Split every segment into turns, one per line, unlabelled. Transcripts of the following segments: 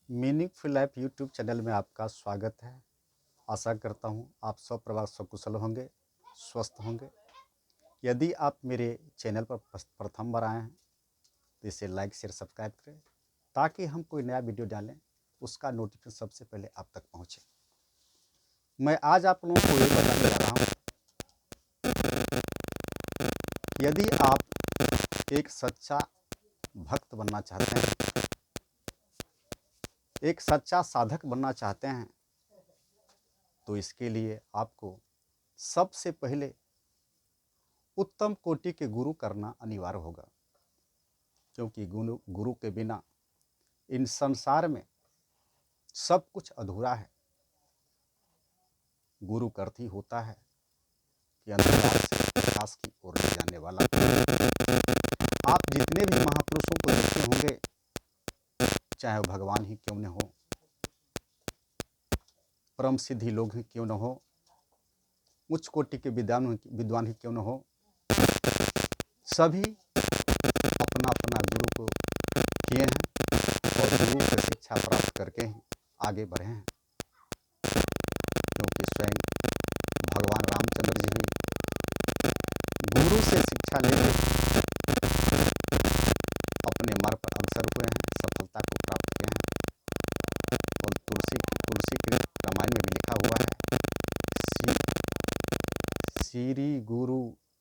Meaningful life YouTube channel में आपका स्वागत है। आशा करता हूँ आप सब परिवार सकुशल होंगे, स्वस्थ होंगे। यदि आप मेरे चैनल पर प्रथम बार आए हैं तो इसे लाइक शेयर सब्सक्राइब करें ताकि हम कोई नया वीडियो डालें उसका नोटिफिकेशन सबसे पहले आप तक पहुँचे। मैं आज आप लोगों को ये बताने जा रहा हूँ, यदि आप एक सच्चा भक्त बनना चाहते हैं, एक सच्चा साधक बनना चाहते हैं, तो इसके लिए आपको सबसे पहले उत्तम कोटि के गुरु करना अनिवार्य होगा, क्योंकि गुरु के बिना इन संसार में सब कुछ अधूरा है। गुरु का अर्थ ही होता है कि अंधकार से प्रकाश की ओर ले जाने वाला। आप जितने भी महापुरुषों को देखे होंगे, चाहे वो भगवान ही क्यों न हो, परम सिद्धि लोग ही क्यों न हो, उच्च कोटि के विद्वान ही क्यों न हो, सभी अपना अपना गुरु को किए हैं और गुरु से शिक्षा प्राप्त करके ही आगे बढ़े हैं। क्योंकि स्वयं भगवान रामचंद्र जी भी गुरु से शिक्षा लेकर अपने मार्ग पर अग्रसर हुए हैं, सफलता को प्राप्त किए हैं। और तुलसी के रामायण में भी लिखा हुआ है, श्री गुरु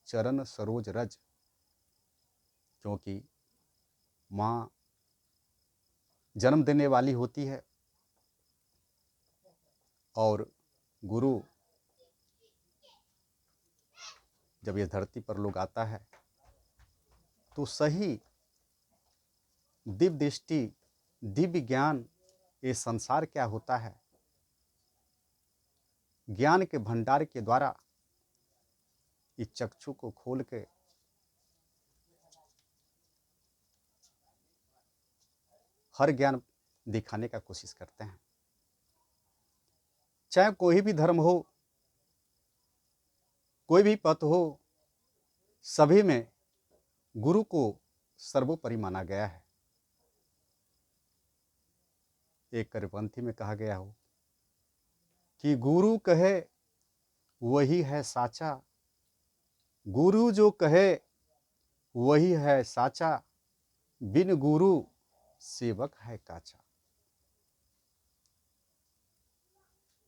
चरण सरोज रज। क्योंकि माँ जन्म देने वाली होती है और गुरु जब ये धरती पर लोग आता है तो सही दिव्य दृष्टि, दिव्य ज्ञान, ये संसार क्या होता है, ज्ञान के भंडार के द्वारा इस चक्षु को खोल के हर ज्ञान दिखाने का कोशिश करते हैं। चाहे कोई भी धर्म हो, कोई भी पथ हो, सभी में गुरु को सर्वोपरि माना गया है। एक करिपंथी में कहा गया हो कि गुरु कहे वही है साचा, गुरु जो कहे वही है साचा, बिन गुरु सेवक है काचा।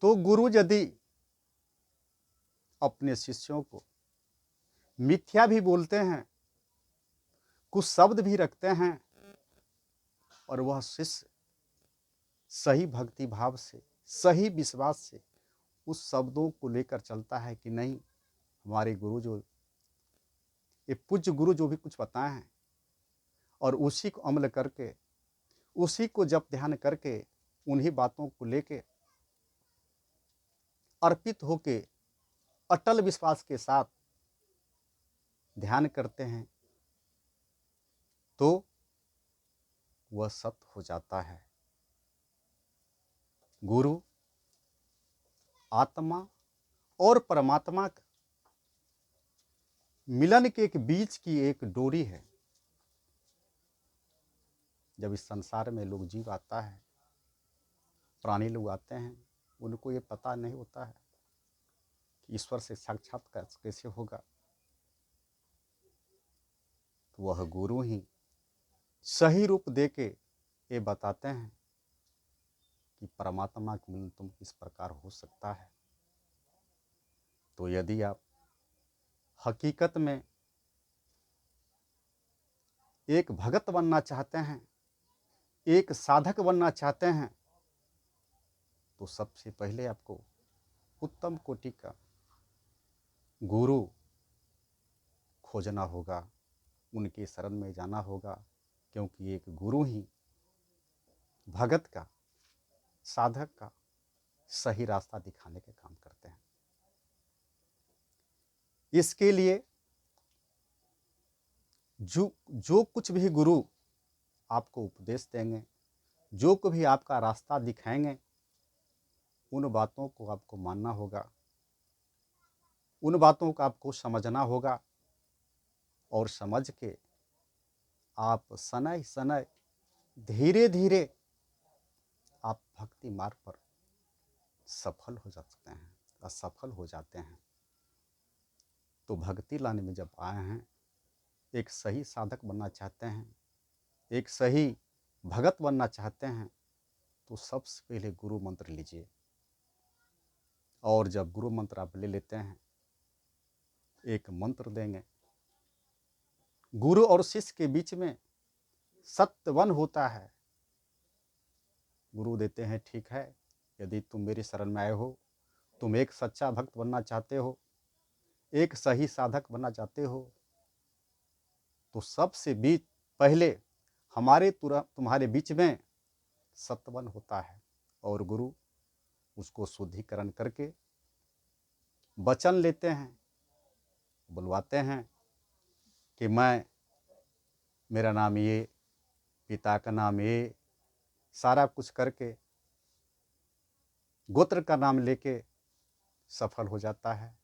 तो गुरु यदि अपने शिष्यों को मिथ्या भी बोलते हैं, कुछ शब्द भी रखते हैं, और वह शिष्य सही भक्ति भाव से, सही विश्वास से उस शब्दों को लेकर चलता है कि नहीं, हमारे गुरु जो ये पूज्य गुरु जो भी कुछ बताए हैं, और उसी को अमल करके, उसी को जप ध्यान करके, उन्हीं बातों को लेके अर्पित होके अटल विश्वास के साथ ध्यान करते हैं, तो वह सत्य हो जाता है। गुरु आत्मा और परमात्मा का मिलन के एक बीच की एक डोरी है। जब इस संसार में लोग जीव आता है, प्राणी लोग आते हैं, उनको ये पता नहीं होता है कि ईश्वर से साक्षात्कार कैसे होगा। तो वह गुरु ही सही रूप दे के ये बताते हैं कि परमात्मा का मिलन तुम किस प्रकार हो सकता है। तो यदि आप हकीकत में एक भगत बनना चाहते हैं, एक साधक बनना चाहते हैं, तो सबसे पहले आपको उत्तम कोटि का गुरु खोजना होगा, उनके शरण में जाना होगा। क्योंकि एक गुरु ही भगत का, साधक का सही रास्ता दिखाने के काम करते हैं। इसके लिए जो कुछ भी गुरु आपको उपदेश देंगे, जो कुछ भी आपका रास्ता दिखाएंगे, उन बातों को आपको मानना होगा, उन बातों को आपको समझना होगा, और समझ के आप सनय सनय धीरे धीरे भक्ति मार्ग पर सफल हो सकते हैं, असफल हो जाते हैं। तो भक्ति लाने में जब आए हैं, एक सही साधक बनना चाहते हैं, एक सही भगत बनना चाहते हैं, तो सबसे पहले गुरु मंत्र लीजिए। और जब गुरु मंत्र आप ले लेते हैं, एक मंत्र देंगे। गुरु और शिष्य के बीच में सत्यवन होता है। गुरु देते हैं, ठीक है, यदि तुम मेरी शरण में आए हो, तुम एक सच्चा भक्त बनना चाहते हो, एक सही साधक बनना चाहते हो, तो सबसे बीच पहले तुम्हारे बीच में सत्यवन होता है। और गुरु उसको शुद्धिकरण करके वचन लेते हैं, बुलवाते हैं कि मेरा नाम ये, पिता का नाम ये, सारा कुछ करके गोत्र का नाम लेके सफल हो जाता है।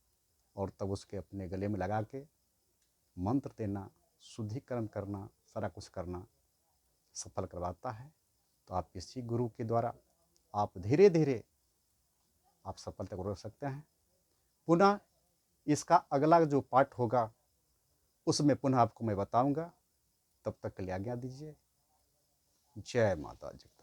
और तब उसके अपने गले में लगा के मंत्र देना, शुद्धिकरण करना, सारा कुछ करना सफल करवाता है। तो आप इसी गुरु के द्वारा आप धीरे धीरे आप सफलता को रोक सकते हैं। पुनः इसका अगला जो पार्ट होगा उसमें पुनः आपको मैं बताऊंगा। तब तक के लिए आज्ञा दीजिए। जय माता जगदम्बा।